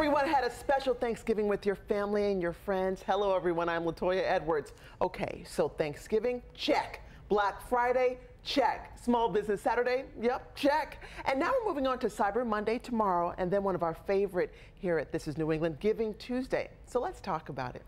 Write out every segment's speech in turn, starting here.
everyone had a special Thanksgiving with your family and your friends? Hello, everyone. I'm Latoya Edwards. Okay, so Thanksgiving, check. Black Friday, check. Small Business Saturday, yep, check. And now we're moving on to Cyber Monday tomorrow, and then one of our favorite here at This is New England, Giving Tuesday. So let's talk about it.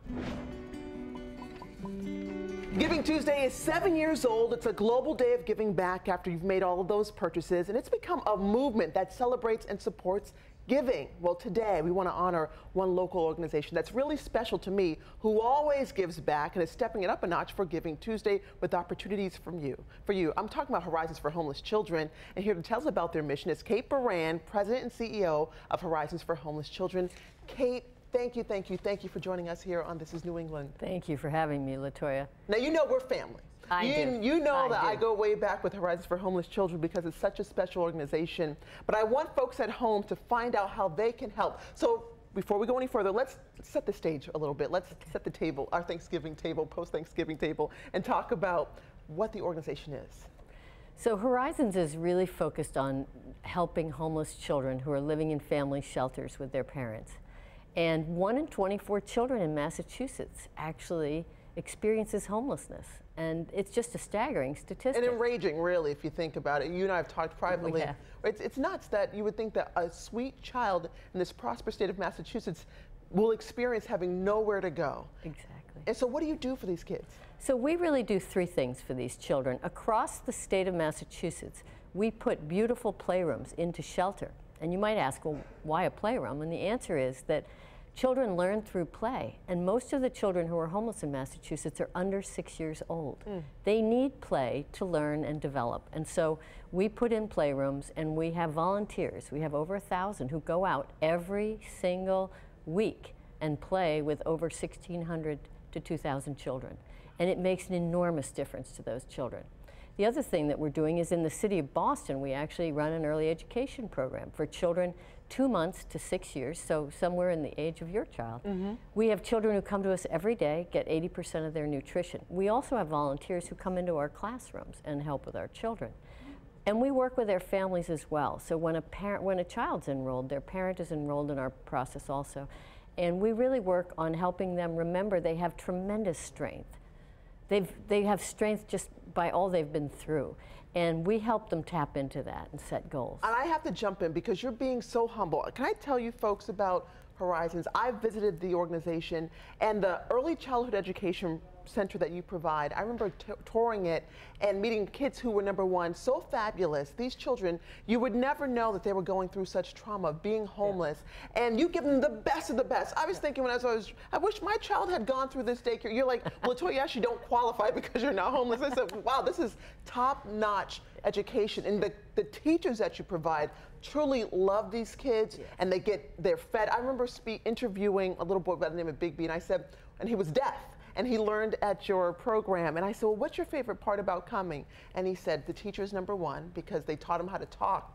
Giving Tuesday is 7 years old. It's a global day of giving back after you've made all of those purchases, and it's become a movement that celebrates and supports giving. Well, today we want to honor one local organization that's really special to me, who always gives back and is stepping it up a notch for Giving Tuesday with opportunities for you. I'm talking about Horizons for Homeless Children, and here to tell us about their mission is Kate Baran, President and CEO of Horizons for Homeless Children. Kate, thank you for joining us here on This is New England. Thank you for having me, Latoya. Now, you know we're family. You know that I go way back with Horizons for Homeless Children because it's such a special organization. But I want folks at home to find out how they can help. So before we go any further, let's set the stage a little bit. Let's set the table, our Thanksgiving table, post-Thanksgiving table, and talk about what the organization is. So Horizons is really focused on helping homeless children who are living in family shelters with their parents. And 1 in 24 children in Massachusetts actually experiences homelessness. And it's just a staggering statistic. And enraging, really, if you think about it. You and I have talked privately. Yeah. It's nuts that you would think that a sweet child in this prosperous state of Massachusetts will experience having nowhere to go. Exactly. And so what do you do for these kids? So we really do 3 things for these children. Across the state of Massachusetts, we put beautiful playrooms into shelter. And you might ask, well, why a playroom? And the answer is that children learn through play, and most of the children who are homeless in Massachusetts are under 6 years old. They need play to learn and develop, and so we put in playrooms, and we have volunteers. We have over 1,000 who go out every single week and play with over 1,600 to 2,000 children, and it makes an enormous difference to those children. The other thing that we're doing is in the city of Boston, we actually run an early education program for children 2 months to 6 years, so somewhere in the age of your child. We have children who come to us every day, get 80% of their nutrition. We also have volunteers who come into our classrooms and help with our children. And we work with their families as well. So when a child's enrolled, their parent is enrolled in our process also. And we really work on helping them remember they have tremendous strength. They have strength just by all they've been through. And we help them tap into that and set goals. And I have to jump in because you're being so humble. Can I tell you folks about Horizons? I've visited the organization and the early childhood education center that you provide. I remember touring it and meeting kids who were, number one, so fabulous. These children, you would never know that they were going through such trauma, being homeless, and you give them the best of the best. I was thinking when I wish my child had gone through this daycare. You're like, well, Latoya, you actually don't qualify because you're not homeless. I said, wow, this is top-notch education. And the teachers that you provide truly love these kids, and they're fed. I remember interviewing a little boy by the name of Big B, and I said, and he was deaf. And he learned at your program. And I said, well, what's your favorite part about coming? And he said, the teachers, number one, because they taught him how to talk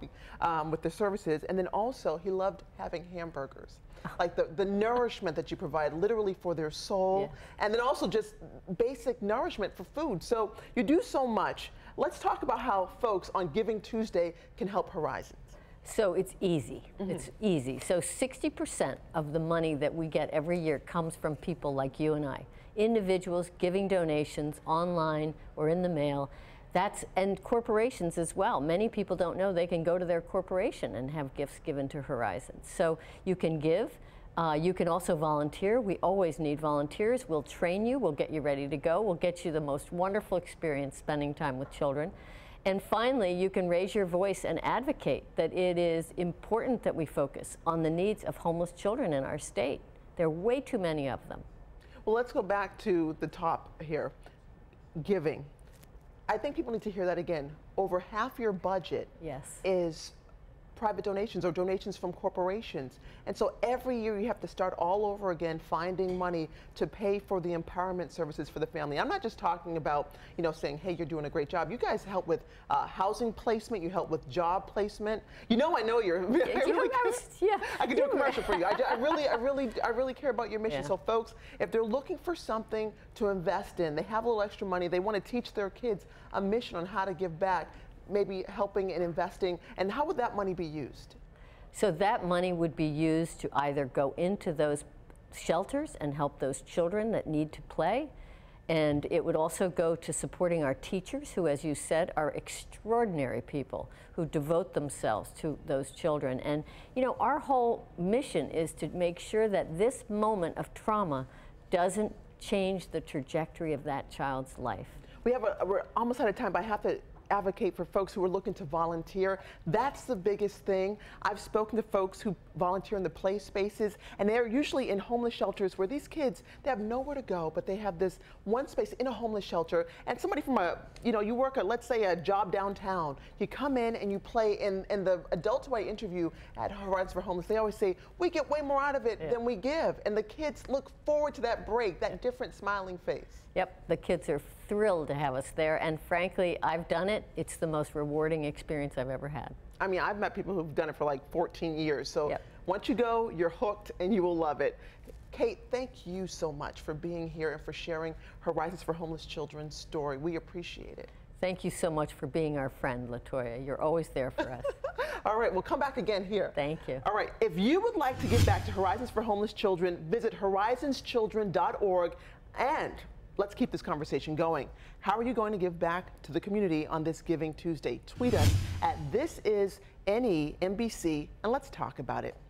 with the services. And then also, he loved having hamburgers. Like the nourishment that you provide literally for their soul. And then also just basic nourishment for food. So you do so much. Let's talk about how folks on Giving Tuesday can help Horizons. So it's easy. It's easy. So 60% of the money that we get every year comes from people like you and I. Individuals giving donations online or in the mail. And corporations as well. Many people don't know they can go to their corporation and have gifts given to Horizons. So you can give. You can also volunteer. We always need volunteers. We'll train you. We'll get you ready to go. We'll get you the most wonderful experience spending time with children. And finally, you can raise your voice and advocate that it is important that we focus on the needs of homeless children in our state. There are way too many of them. Well, let's go back to the top here, giving. I think people need to hear that again. Over half your budget is private donations or donations from corporations. And so every year you have to start all over again finding money to pay for the empowerment services for the family. I'm not just talking about, saying, hey, you're doing a great job. You guys help with housing placement. You help with job placement. I know you're. I can do a commercial for you. I really care about your mission. So folks, if they're looking for something to invest in, they have a little extra money, they want to teach their kids a mission on how to give back, maybe helping and investing, and how would that money be used? So that money would be used to either go into those shelters and help those children that need to play, and it would also go to supporting our teachers, who, as you said, are extraordinary people who devote themselves to those children. And you know, our whole mission is to make sure that this moment of trauma doesn't change the trajectory of that child's life. We're almost out of time, but I have to advocate for folks who are looking to volunteer. That's the biggest thing. I've spoken to folks who volunteer in the play spaces, and they're usually in homeless shelters where these kids, they have nowhere to go, but they have this one space in a homeless shelter. And somebody from you work at, let's say, a job downtown, you come in and you play. In the adults who I interview at Horizons for Homeless, they always say, we get way more out of it than we give. And the kids look forward to that break, that different smiling face. Yep, the kids are thrilled to have us there, and frankly, I've done it. It's the most rewarding experience I've ever had. I mean, I've met people who've done it for like 14 years, so once you go, you're hooked and you will love it. Kate, thank you so much for being here and for sharing Horizons for Homeless Children's story. We appreciate it. Thank you so much for being our friend, LaToya. You're always there for us. All right, we'll come back again here. Thank you. All right, if you would like to give back to Horizons for Homeless Children, visit horizonschildren.org, and let's keep this conversation going. How are you going to give back to the community on this Giving Tuesday? Tweet us at NBC, and let's talk about it.